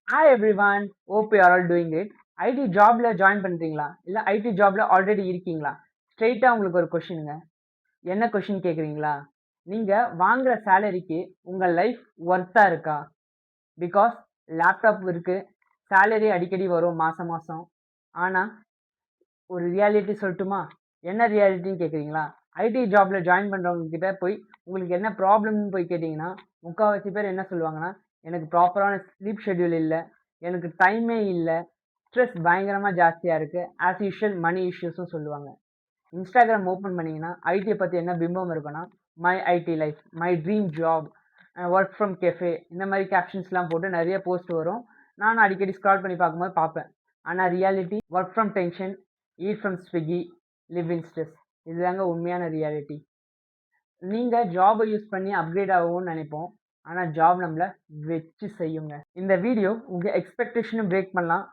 Hi everyone, hope you are all doing great. IT ஜாப்ல join பண்றீங்களா இல்ல ID ஜாப்ல ஆல்ரெடி இருக்கீங்களா? ஸ்ட்ரெயிட்டா உங்களுக்கு ஒரு கொஸ்டினுங்க. என்ன கொஸ்டின் கேக்குறீங்களா? நீங்க வாங்குற சேலரிக்கு உங்க லைஃப் ஒர்த்தா இருக்கா? பிகாஸ் லேப்டாப் இருக்கு, சேலரி அடிக்கடி வரும் மாசம் மாசம். ஆனா ஒரு ரியாலிட்டி சொல்லட்டுமா? என்ன ரியாலிட்டின்னு கேக்குறீங்களா? ஐடி ஜாப்ல ஜாயின் பண்றவங்க கிட்ட போய் உங்களுக்கு என்ன ப்ராப்ளம்னு போய் கேட்டீங்கன்னா முக்காவாசி பேர் என்ன சொல்லுவாங்கன்னா, எனக்கு ப்ராப்பரான ஸ்லீப் ஷெட்யூல் இல்லை, எனக்கு டைமே இல்லை, ஸ்ட்ரெஸ் பயங்கரமாக ஜாஸ்தியாக இருக்குது, ஆஸ் யூஷுவல் மணி இஷ்யூஸும் சொல்லுவாங்க. இன்ஸ்டாகிராம் ஓப்பன் பண்ணிங்கன்னா ஐடியை பற்றி என்ன பிம்பம் இருக்குன்னா, my IT life, my dream job, work from cafe, இந்த மாதிரி கேப்ஷன்ஸ்லாம் போட்டு நிறைய போஸ்ட் வரும். நானும் அடிக்கடி ஸ்க்ரால் பண்ணி பார்க்கும்போது பார்ப்பேன். ஆனால் reality work from tension, eat from Swiggy, live in stress. இதுதாங்க உண்மையான ரியாலிட்டி. நீங்கள் ஜாபை யூஸ் பண்ணி அப்கிரேட் ஆகும்னு நினைப்போம், ஆனால் ஜாப் நம்மளை வச்சு செய்யுங்க. இந்த வீடியோ உங்கள் எக்ஸ்பெக்டேஷனும் பிரேக் பண்ணலாம்,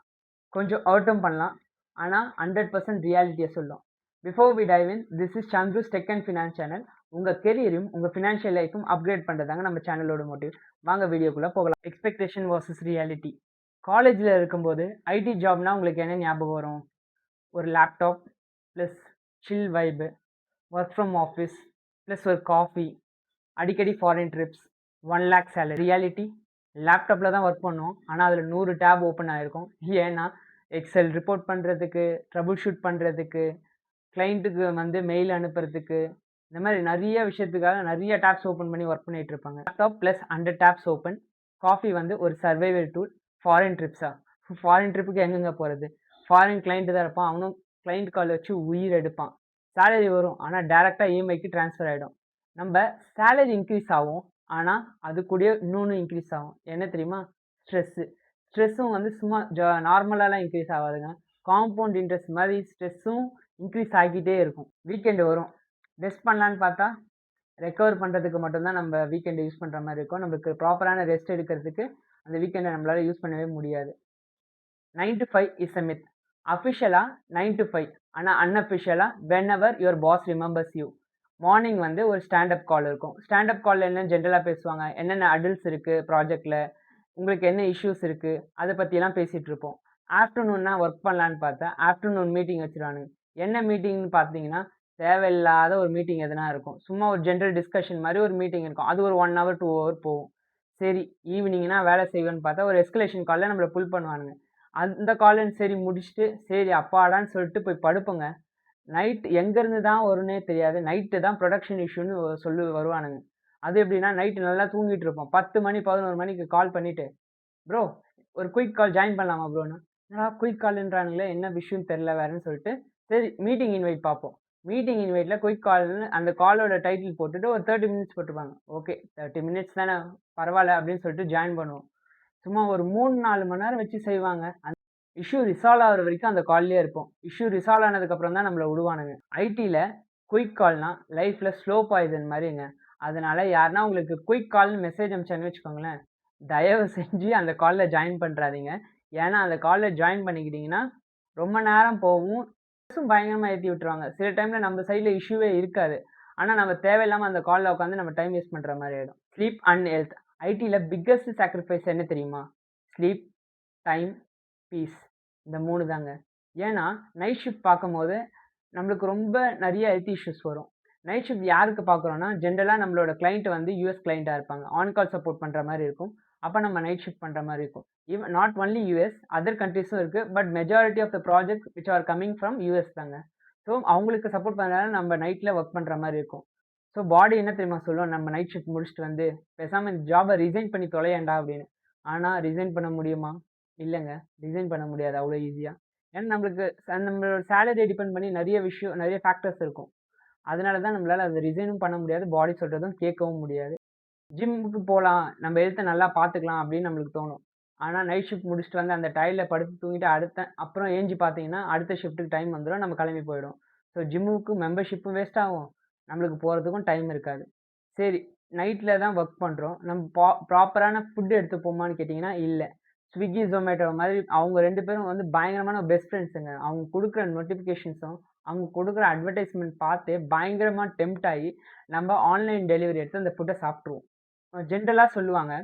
கொஞ்சம் அவுட்டும் பண்ணலாம், ஆனால் 100% ரியாலிட்டியை சொல்லும். Before we dive in, this is Chandru's tech and finance channel. உங்கள் கெரியரும் உங்கள் ஃபினான்ஷியல் லைஃப்பும் அப்கிரேட் பண்ணுறதாங்க நம்ம சேனலோட மோட்டிவ். வாங்க வீடியோக்குள்ளே போகலாம். Expectation versus reality. காலேஜில் இருக்கும்போது ஐடி ஜாப்னா உங்களுக்கு என்ன ஞாபகம் வரும்? ஒரு laptop plus chill vibe, work from office plus ஒரு காஃபி, அடிக்கடி foreign trips, 1 lakh salary. Reality லேப்டாப்பில் தான் ஒர்க் பண்ணோம், ஆனால் அதில் 100 டேப் ஓப்பன் ஆகிருக்கும். ஏன்னா எக்ஸல் ரிப்போர்ட் பண்ணுறதுக்கு, ட்ரபுள் ஷூட் பண்ணுறதுக்கு, கிளைண்ட்டுக்கு வந்து மெயில் அனுப்புறதுக்கு, இந்த மாதிரி நிறைய விஷயத்துக்காக நிறைய டேப்ஸ் ஓப்பன் பண்ணி ஒர்க் பண்ணிகிட்டு இருப்பாங்க. Laptop plus 100 tabs open. Coffee வந்து ஒரு சர்வைவல் டூல். ஃபாரின் ட்ரிப்ஸா? ஃபாரின் ட்ரிப்புக்கு எங்கெங்கே போகிறது? ஃபாரின் கிளைண்ட்டு தான் இருப்பான், அவனும் கிளைண்ட் கால் வச்சு உயிர் எடுப்பான். சேலரி வரும், ஆனால் டேரெக்டாக இஎம்ஐக்கு ட்ரான்ஸ்ஃபர் ஆகிடும். நம்ம சேலரி இன்க்ரீஸ் ஆகும், ஆனால் அது கூட இன்னொன்று இன்க்ரீஸ் ஆகும். என்ன தெரியுமா? ஸ்ட்ரெஸ்ஸு. ஸ்ட்ரெஸ்ஸும் வந்து சும்மா நார்மலாலாம் இன்க்ரீஸ் ஆகாதுங்க. காம்பவுண்ட் இன்ட்ரெஸ்ட் மாதிரி ஸ்ட்ரெஸ்ஸும் இன்க்ரீஸ் ஆகிக்கிட்டே இருக்கும். வீக்கெண்டு வரும், ரெஸ்ட் பண்ணலான்னு பார்த்தா ரெக்கவர் பண்ணுறதுக்கு மட்டும்தான் நம்ம வீக்கெண்டை யூஸ் பண்ணுற மாதிரி இருக்கும். நம்மளுக்கு ப்ராப்பரான ரெஸ்ட் எடுக்கிறதுக்கு அந்த வீக்கெண்டை நம்மளால் யூஸ் பண்ணவே முடியாது. 9 to 5 இஸ் அ மித். அஃபிஷியலாக 9 to 5, ஆனால் அன்அஃபிஷியலாக whenever your boss remembers you. Morning வந்து ஒரு ஸ்டாண்டப் கால் இருக்கும். ஸ்டாண்டப் காலில் என்ன ஜென்ரலாக பேசுவாங்க, என்னென்ன அடல்ட்ஸ் இருக்குது ப்ராஜெக்டில், உங்களுக்கு என்ன இஷ்யூஸ் இருக்குது, அதை பற்றிலாம் பேசிகிட்டு இருப்போம். ஆஃப்டர்நூன்னா ஒர்க் பண்ணலான்னு பார்த்தா ஆஃப்டர்நூன் மீட்டிங் வச்சுருவானுங்க. என்ன மீட்டிங்னு பார்த்தீங்கன்னா தேவையில்லாத ஒரு மீட்டிங் எதுனா இருக்கும். சும்மா ஒரு ஜென்ரல் டிஸ்கஷன் மாதிரி ஒரு மீட்டிங் இருக்கும். அது ஒரு 1 hour 2 hour போகும். சரி, ஈவினிங்னா வேலை செய்வேன்னு பார்த்தா ஒரு எஸ்கலேஷன் காலில் நம்மளை புல் பண்ணுவானுங்க. அந்த காலேஜ் சரி முடிச்சுட்டு சரி அப்பாடான்னு சொல்லிட்டு போய் படுப்புங்க. நைட் எங்கேருந்து தான் வரும்னே தெரியாது. நைட்டு தான் ப்ரொடக்ஷன் இஷ்யூன்னு சொல்லி வருவானுங்க. அது எப்படின்னா நைட்டு நல்லா தூங்கிட்டு இருப்போம். 10 மணி 11 மணிக்கு கால் பண்ணிவிட்டு, ப்ரோ ஒரு குயிக் கால் ஜாயின் பண்ணலாமா ப்ரோன்னு. என்னடா குயிக் கால்ன்றானுங்களே, என்ன விஷயம்னு தெரில வேறுன்னு சொல்லிட்டு சரி மீட்டிங் இன்வைட் பார்ப்போம். மீட்டிங் இன்வைட்டில் குயிக் கால்னு அந்த காலோட டைட்டில் போட்டுட்டு ஒரு 30 மினிட்ஸ் போட்டுருப்பாங்க. ஓகே 30 மினிட்ஸ் தானே, பரவாயில்ல அப்படின்னு சொல்லிட்டு ஜாயின் பண்ணுவோம். சும்மா ஒரு 3-4 மணி நேரம் வச்சு செய்வாங்க. இஷ்யூ ரிசால்வ் ஆகிற வரைக்கும் அந்த கால்லேயே இருப்போம். இஷ்யூ ரிசால்வ் ஆனதுக்கப்புறம் தான் நம்மளை விடுவானுங்க. ஐடியில் குயிக் கால்னா லைஃப்பில் ஸ்லோ பாய்சன் மாதிரிங்க. அதனால யாருன்னா உங்களுக்கு குயிக் கால்னு மெசேஜ் அனுப்பிச்சான்னு வச்சுக்கோங்களேன், தயவு செஞ்சு அந்த காலில் ஜாயின் பண்ணுறாதீங்க. ஏன்னா அந்த காலில் ஜாயின் பண்ணிக்கிட்டிங்கன்னா ரொம்ப நேரம் போகும், பயங்கரமாக ஏற்றி விட்டுருவாங்க. சில டைமில் நம்ம சைடில் இஷ்யூவே இருக்காது, ஆனால் நம்ம தேவையில்லாமல் அந்த காலில் உட்காந்து நம்ம டைம் வேஸ்ட் பண்ணுற மாதிரி ஆகிடும். Sleep and health. ஐடியில் பிக்கஸ்ட் சாக்ரிஃபைஸ் என்ன தெரியுமா? Sleep, time, peace. இந்த 3 தாங்க. ஏன்னா நைட் ஷிஃப்ட் பார்க்கும்போது நம்மளுக்கு ரொம்ப நிறைய ஹெல்த் இஷ்யூஸ் வரும். நைட் ஷிஃப்ட் யாருக்கு பார்க்குறோன்னா, ஜென்ரலாக நம்மளோட கிளைண்ட் வந்து யுஎஸ் கிளைண்ட்டாக இருப்பாங்க. ஆன் கால் சப்போர்ட் பண்ணுற மாதிரி இருக்கும். அப்போ நம்ம நைட் ஷிஃப்ட் பண்ணுற மாதிரி இருக்கும். Even not only US, other கண்ட்ரீஸும் இருக்குது. But majority of the project which are coming from US தாங்க. ஸோ அவங்களுக்கு சப்போர்ட் பண்ணுறதுனால நம்ம நைட்டில் ஒர்க் பண்ணுற மாதிரி இருக்கும். ஸோ பாடி என்ன தெரியுமா சொல்லும், நம்ம நைட் ஷிஃப்ட் முடிச்சுட்டு வந்து பேசாமல் இந்த ஜாபை ரிசைன் பண்ணி தொலையேண்டா அப்படின்னு. ஆனால் ரிசைன் பண்ண முடியுமா? இல்லைங்க, ரிசைன் பண்ண முடியாது அவ்வளோ ஈஸியாக. ஏன்னா நம்மளுக்கு நம்மளோட சேலரியை டிபெண்ட் பண்ணி நிறைய விஷயம், நிறைய ஃபேக்டர்ஸ் இருக்கும். அதனால தான் நம்மளால் அதை ரிசைனும் பண்ண முடியாது, பாடி சொல்கிறதும் கேட்கவும் முடியாது. ஜிம்முக்கு போகலாம், நம்ம ஹெல்த்தை நல்லா பார்த்துக்கலாம் அப்படின்னு நம்மளுக்கு தோணும். ஆனால் நைட் ஷிஃப்ட் முடிச்சுட்டு வந்து அந்த டயரில் படுத்து தூங்கிட்டு அப்புறம் ஏஞ்சி பார்த்தீங்கன்னா அடுத்த ஷிஃப்ட்டுக்கு டைம் வந்துடும், நம்ம கிளம்பி போயிடும். ஸோ ஜிம்முக்கு மெம்பர்ஷிப்பும் வேஸ்ட் ஆகும், நம்மளுக்கு போகிறதுக்கும் டைம் இருக்காது. சரி, நைட்டில் தான் ஒர்க் பண்ணுறோம், நம்ம ப்ராப்பரான ஃபுட் எடுத்துப்போமான்னு கேட்டிங்கன்னா இல்லை. ஸ்விக்கி, ஜொமேட்டோ மாதிரி அவங்க 2 பேரும் வந்து பயங்கரமான பெஸ்ட் ஃப்ரெண்ட்ஸுங்க. அவங்க கொடுக்குற நோட்டிஃபிகேஷன்ஸும் அவங்க கொடுக்குற அட்வர்டைஸ்மெண்ட் பார்த்து பயங்கரமாக டெம்ப்ட் ஆகி நம்ம ஆன்லைன் டெலிவரி எடுத்து அந்த ஃபுட்டை சாப்பிட்ருவோம். ஜென்ரலாக சொல்லுவாங்க,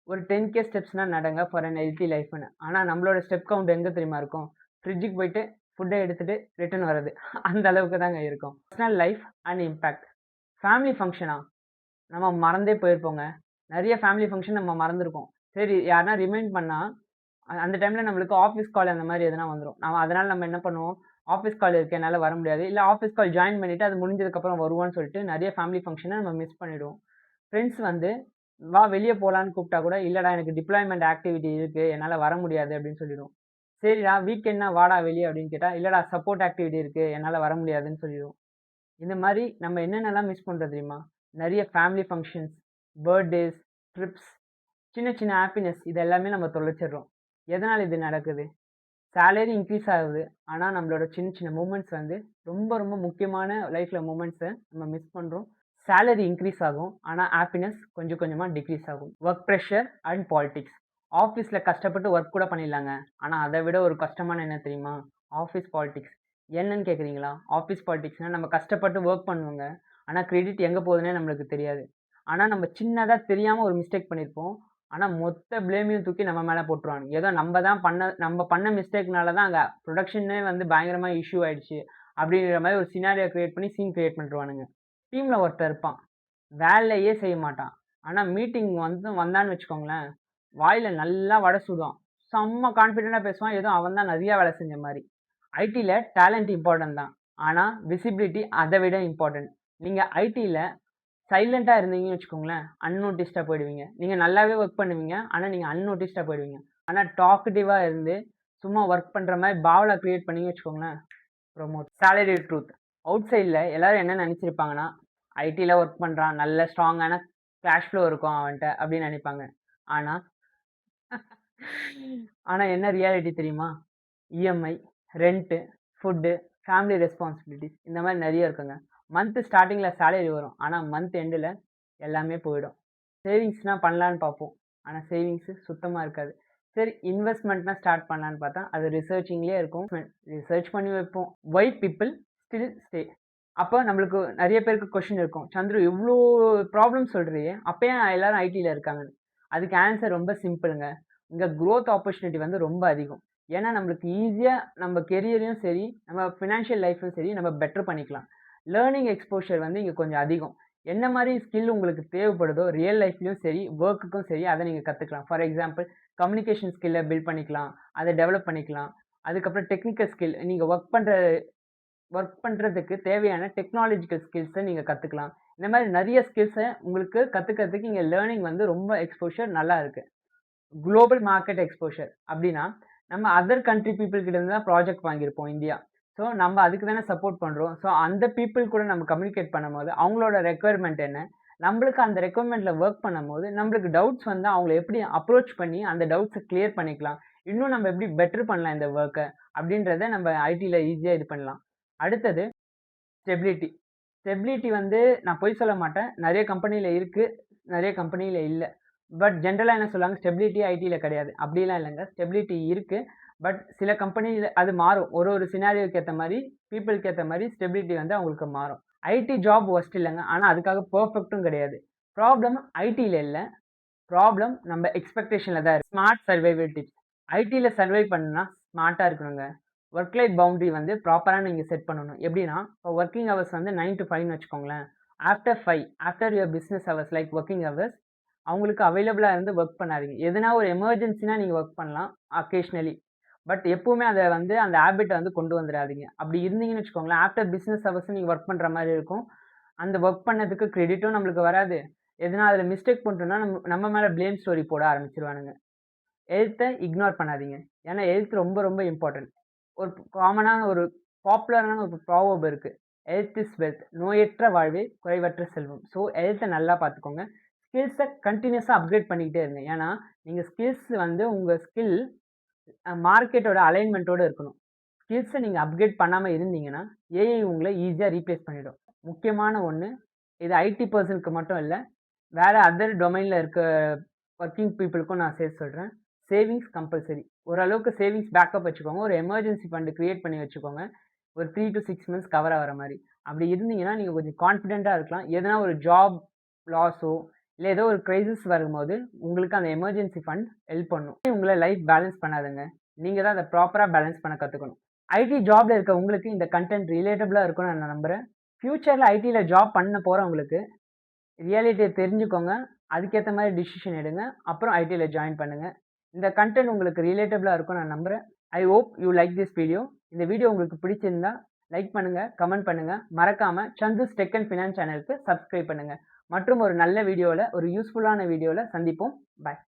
ஒரு 10K ஸ்டெப்ஸ்னா நடங்க ஃபார் அன் ஹெல்த்தி லைஃப்னு. ஆனா நம்மளோட ஸ்டெப் கவுண்ட் எங்க தெரியுமா இருக்கும்? ஃப்ரிட்ஜுக்கு போயிட்டு ஃபுட்ட எடுத்துட்டு ரிட்டர்ன் வர்றது. அந்த அளவுக்கு தாங்க இருக்கும். Personal life and impact. Family ஃபங்ஷனா? நம்ம மறந்தே போயிருப்போங்க. நெறைய ஃபேமிலி ஃபங்ஷன் நம்ம மறந்துருப்போம். சரி யாருனா ரிமைண்ட் பண்ணா, அந்த டைம்ல நம்மளுக்கு ஆஃபீஸ் கால் அந்த மாரி எதனா வந்துரும். அதனால நம்ம என்ன பண்ணுவோம், ஆஃபீஸ் கால் இருக்கு என்னால வர முடியாது. இல்ல ஆஃபீஸ் கால் ஜாயின் பண்ணிட்டு அது முடிஞ்சதுக்கப்புறம் வருவோம்ன்னு சொல்லிட்டு நெறைய ஃபேமிலி ஃபங்ஷன நம்ம மிஸ் பண்ணிடுவோம். ஃப்ரெண்ட்ஸ் வந்து வா வெளிய போலான்னு கூப்பிட்டா கூட, இல்லடா எனக்கு டிப்ளாய்மென்ட் ஆக்டிவிட்டி இருக்கு. என்னால வர முடியாது அப்படின்னு சொல்லிடுவோம். சரிடா வீக்கெண்ட்னா வாடா வெளிய அப்படின்னு கேட்டா, இல்லடா சப்போர்ட் ஆக்டிவிட்டி இருக்கு. என்னால வர முடியாதுன்னு சொல்லிடுவோம். இந்த மாரி நம்ம என்னென்னலாம் மிஸ் பண்றோம் தெரியுமா? நெறைய ஃபேமிலி ஃபங்ஷன்ஸ், பர்த்டேஸ், ட்ரிப்ஸ், சின்ன சின்ன ஹேப்பினஸ் இது எல்லாமே நம்ம தொலைச்சிடுறோம். எதனால இது நடக்குது? சேலரி இன்க்ரீஸ் ஆகுது. ஆனா நம்மளோட சின்ன சின்ன மூமெண்ட்ஸ் வந்து ரொம்ப ரொம்ப முக்கியமான லைஃப்ல மூமெண்ட்ஸ நம்ம மிஸ் பண்றோம். சேலரி இன்க்ரீஸ் ஆகும். ஆனா ஹேப்பினஸ் கொஞ்சம் கொஞ்சமா டிக்ரீஸ் ஆகும். Work pressure and politics. ஆஃபீஸ்ல கஷ்டப்பட்டு வொர்க் கூட பண்ணிடலாங்க. ஆனா அத விட ஒரு கஷ்டமான என்ன தெரியுமா? Office politics. என்னன்னு கேட்குறீங்களா? ஆஃபீஸ் பாலிடிக்ஸ்னா நம்ம கஷ்டப்பட்டு வொர்க் பண்ணுவோங்க. ஆனா கிரெடிட் எங்க போகுதுன்னே நம்மளுக்கு தெரியாது. ஆனா நம்ம சின்னதா தெரியாம ஒரு மிஸ்டேக் பண்ணியிருப்போம். ஆனா மொத்த ப்ளேமையும் தூக்கி நம்ம மேல போட்டுருவானுங்க. ஏதோ நம்ம பண்ண மிஸ்டேக்னால தான் அங்க புரொடக்ஷனே வந்து பயங்கரமா இஷ்யூ ஆயிடுச்சு. அப்படிங்கிற மாரி ஒரு சினாரியோ கிரியேட் பண்ணி சீன் கிரியேட் பண்ணிருவானுங்க. டீம்ல ஒருத்தன் இருப்பான். வேலையே செய்ய மாட்டான். ஆனா மீட்டிங் வந்தான்னு வச்சுக்கோங்களேன், வாயில நல்லா வடை சுடுவான். செம்ம கான்ஃபிடென்ட்டா பேசுவான். ஏதோ அவன் தான் நெறைய வேலை செஞ்ச மாரி. ஐடில டேலண்ட் இம்பார்ட்டன்ட் தான். ஆனா விசிபிலிட்டி அத விட இம்பார்ட்டன்ட். நீங்க ஐடில சைலன்ட்டா இருந்தீங்கன்னு வச்சுக்கோங்களேன், அன்னோட்டிஸ்டா போயிடுவீங்க. நீங்க நல்லாவே வொர்க் பண்ணுவீங்க. ஆனா நீங்க அன்னோட்டிஸ்டா போயிடுவீங்க. ஆனா டாக்கட்டிவா இருந்து சும்மா வொர்க் பண்ற மாரி பாவலா கிரியேட் பண்ணீங்கன்னு வச்சுக்கோங்களேன், ப்ரமோட். Salary truth. அவுட் சைட்ல எல்லாரும் என்ன நெனச்சிருப்பாங்கன்னா, ஐடில வொர்க் பண்றான். நல்ல ஸ்ட்ராங்கான கேஷ் ஃப்ளோ இருக்கும் அவன்ட்ட அப்படின்னு நெனைப்பாங்க. ஆனா ஆனா என்ன ரியாலிட்டி தெரியுமா? EMI, rent, food, family responsibilities இந்த மாரி நெறைய இருக்குங்க. மந்த் ஸ்டார்ட்டிங்ல சேலரி வரும். ஆனா மந்த் எண்டுல எல்லாமே போயிடும். சேவிங்ஸ்னா பண்ணலான்னு பார்ப்போம். ஆனா சேவிங்ஸ் சுத்தமா இருக்காது. சரி இன்வெஸ்ட்மென்ட்னா ஸ்டார்ட் பண்ணலான்னு பார்த்தா, அது ரிசர்ச்சிங்லயே இருக்கும். ரிசர்ச் பண்ணி வைப்போம். வை பீப்பிள் ஸ்டில் ஸ்டே. அப்ப நம்மளுக்கு நெறைய பேருக்கு கொஸ்டின் இருக்கும். சந்துரு இவ்ளோ ப்ராப்ளம் சொல்றியே, அப்ப ஏன் எல்லாரும் ஐடில இருக்காங்கன்னு? அதுக்கு ஆன்சர் ரொம்ப சிம்பிள்ங்க. இங்க குரோத் ஆப்பர்ச்சுனிட்டி வந்து ரொம்ப அதிகம். ஏன்னா நம்மளுக்கு ஈஸியா நம்ம கெரியரையும் சரி, நம்ம ஃபினான்ஷியல் லைஃப்பும் சரி நம்ம பெட்டர் பண்ணிக்கலாம். லேர்னிங் எக்ஸ்போஷர் வந்து இங்க கொஞ்சம் அதிகம். என்ன மாரி ஸ்கில் உங்களுக்கு தேவைப்படுதோ, ரியல் லைஃப்லயும் சரி, வொர்க்குக்கும் சரி அத நீங்க கத்துக்கலாம். ஃபார் எக்ஸாம்பிள் கம்யூனிகேஷன் ஸ்கில்ல பில்ட் பண்ணிக்கலாம். அத டெவலப் பண்ணிக்கலாம். அதுக்கப்புறம் டெக்னிக்கல் ஸ்கில் நீங்க வொர்க் பண்றதுக்கு தேவையான டெக்னாலஜிக்கல் ஸ்கில்ஸ நீங்க கத்துக்கலாம். இந்த மாரி நெறைய ஸ்கில்ஸ உங்களுக்கு கத்துக்கிறதுக்கு இங்க லேர்னிங் வந்து ரொம்ப எக்ஸ்போஷர் நல்லா இருக்கு. குளோபல் மார்க்கெட் எக்ஸ்போஷர் அப்டின்னா, நம்ம அதர் கண்ட்ரி பீப்பிள் கிட்ட இருந்து தான் ப்ராஜெக்ட் வாங்கியிருப்போம் இந்தியா. ஸோ நம்ம அதுக்கு தானே சப்போர்ட் பண்றோம். ஸோ அந்த பீப்பிள் கூட நம்ம கம்யூனிகேட் பண்ணும்போது, அவங்களோட ரெக்யர்மென்ட் என்ன? நம்மளுக்கு அந்த ரெக்யர்மென்ட்ல வொர்க் பண்ணும்போது, நம்மளுக்கு டவுட்ஸ் வந்தா அவங்கள எப்படி அப்ரோச் பண்ணி அந்த டவுட்ஸ கிளியர் பண்ணிக்கலாம். இன்னும் நம்ம எப்படி பெட்டர் பண்ணலாம் இந்த வொர்க்க அப்டின்றத நம்ம ஐடில ஈஸியா இது பண்ணலாம். அடுத்தது ஸ்டெபிலிட்டி. ஸ்டெபிலிட்டி வந்து நான் பொய் சொல்ல மாட்டேன். நெறைய கம்பெனில இருக்கு. நெறைய கம்பெனில இல்ல. பட் ஜென்ரலா என்ன சொல்லுவாங்க, ஸ்டெபிலிட்டி ஐடில கிடையாது. அப்படிலாம் இல்லங்க. ஸ்டெபிலிட்டி இருக்கு. பட் சில கம்பெனில அது மாறும். ஒரு ஒரு சினாரியோக்கு ஏத்த மாரி, பீப்பிள்க்கு ஏத்த மாரி ஸ்டெபிலிட்டி வந்து அவங்களுக்கு மாறும். ஐடி ஜாப் வொர்ஸ்ட் இல்லங்க. ஆனா அதுக்காக பெர்ஃபெக்ட்டும் கிடையாது. ப்ராப்ளம் ஐடில இல்ல. ப்ராப்ளம் நம்ம எக்ஸ்பெக்டேஷன்ல தான் இருக்கு. Smart survival tips. ஐடில சர்வைவ் பண்ணணும்னா ஸ்மார்ட்டா இருக்கணுங்க. ஒர்க் லைஃப் பவுண்டரி வந்து ப்ராப்பரா நீங்க செட் பண்ணணும். எப்படின்னா, இப்போ வொர்க்கிங் ஹவர்ஸ் வந்து 9 to 5ன்னு வச்சுக்கோங்களேன். After 5 after your business hours like working hours அவங்களுக்கு அவைலபிளா இருந்து வொர்க் பண்ணாதீங்க. எதுனா ஒரு எமர்ஜென்சினா நீங்க வொர்க் பண்ணலாம் அக்கேஷனலி. பட் எப்பவுமே அத வந்து அந்த ஹேபிட்ட வந்து கொண்டு வந்துராதீங்க. அப்படி இருந்தீங்கன்னு வச்சுக்கோங்களேன், ஆஃப்டர் பிசினஸ் ஹவர்ஸ் நீங்க வொர்க் பண்ற மாரி இருக்கும். அந்த வொர்க் பண்ணதுக்கு கிரெடிட்டும் நம்மளுக்கு வராது. எதுனா அதுல மிஸ்டேக் பண்ணிட்டோம்னா நம்ம நம்ம மேல ப்ளேம் ஸ்டோரி போட ஆரம்பிச்சுருவானுங்க. ஹெல்த்த இக்னோர் பண்ணாதீங்க. ஏன்னா ஹெல்த் ரொம்ப ரொம்ப இம்பார்ட்டன்ட். ஒரு காமனான ஒரு பாப்புலரான ஒரு ப்ராவர்ப் இருக்கு. Health is wealth. நோயற்ற வாழ்வே குறைவற்ற செல்வம். ஸோ ஹெல்த்த நல்லா பார்த்துக்கோங்க. ஸ்கில்ஸ கன்டினியூஸா அப்கிரேட் பண்ணிக்கிட்டே இருங்க. ஏன்னா, நீங்க ஸ்கில்ஸ் வந்து உங்க ஸ்கில் மார்க்கெட்டோட அலைன்மென்ட்டோட இருக்கணும். ஸ்கில்ஸ நீங்க அப்கிரேட் பண்ணாம இருந்தீங்கன்னா, ஏஐ உங்கள ஈஸியா ரீப்ளேஸ் பண்ணிடும். முக்கியமான ஒண்ணு, இது ஐடி பெர்சனுக்கு மட்டும் இல்ல. வேற அதர் டொமைன்ல இருக்க வொர்க்கிங் பீப்பிளுக்கும் நான் சேர்த்து சொல்றேன். Savings compulsory. ஓரளவுக்கு சேவிங்ஸ் பேக்கப் வச்சுக்கோங்க. ஒரு எமர்ஜென்சி ஃபண்ட் கிரியேட் பண்ணி வச்சுக்கோங்க. ஒரு 3 to 6 மந்த்ஸ் கவர் ஆகுற மாரி. அப்படி இருந்தீங்கன்னா, நீங்க கொஞ்சம் கான்ஃபிடென்ட்டா இருக்கலாம். எதனா ஒரு ஜாப் லாஸோ, இல்ல ஏதோ ஒரு கிரைசிஸ் வரும்போது உங்களுக்கு அந்த எமர்ஜென்சி ஃபண்ட் ஹெல்ப் பண்ணும். உங்கள லைஃப் பேலன்ஸ் பண்ணாதுங்க. நீங்க தான் அத ப்ராப்பரா பேலன்ஸ் பண்ண கத்துக்கணும். ஐடி ஜாப்ல இருக்க உங்களுக்கு இந்த கன்டென்ட் ரிலேட்டபிளா இருக்கும்னு நான் நம்புறேன். ஃபியூச்சர்ல ஐடில ஜாப் பண்ண போறவங்களுக்கு ரியாலிட்டிய தெரிஞ்சுக்கோங்க. அதுக்கேத்த மாரி டிசிஷன் எடுங்க. அப்புறம் ஐடில ஜாயின் பண்ணுங்க. இந்த கன்டென்ட் உங்களுக்கு ரிலேட்டபிளா இருக்கும்னு நான் நம்புறேன். I hope you like this video. இந்த வீடியோ உங்களுக்கு பிடிச்சிருந்தா லைக் பண்ணுங்க, கமெண்ட் பண்ணுங்க. மறக்காம சந்துஸ் டெக் அண்ட் ஃபினான்ஸ் சேனலுக்கு சப்ஸ்கிரைப் பண்ணுங்க. மற்றும் ஒரு நல்ல வீடியோல, ஒரு யூஸ்ஃபுல்லான வீடியோல சந்திப்போம். பாய்.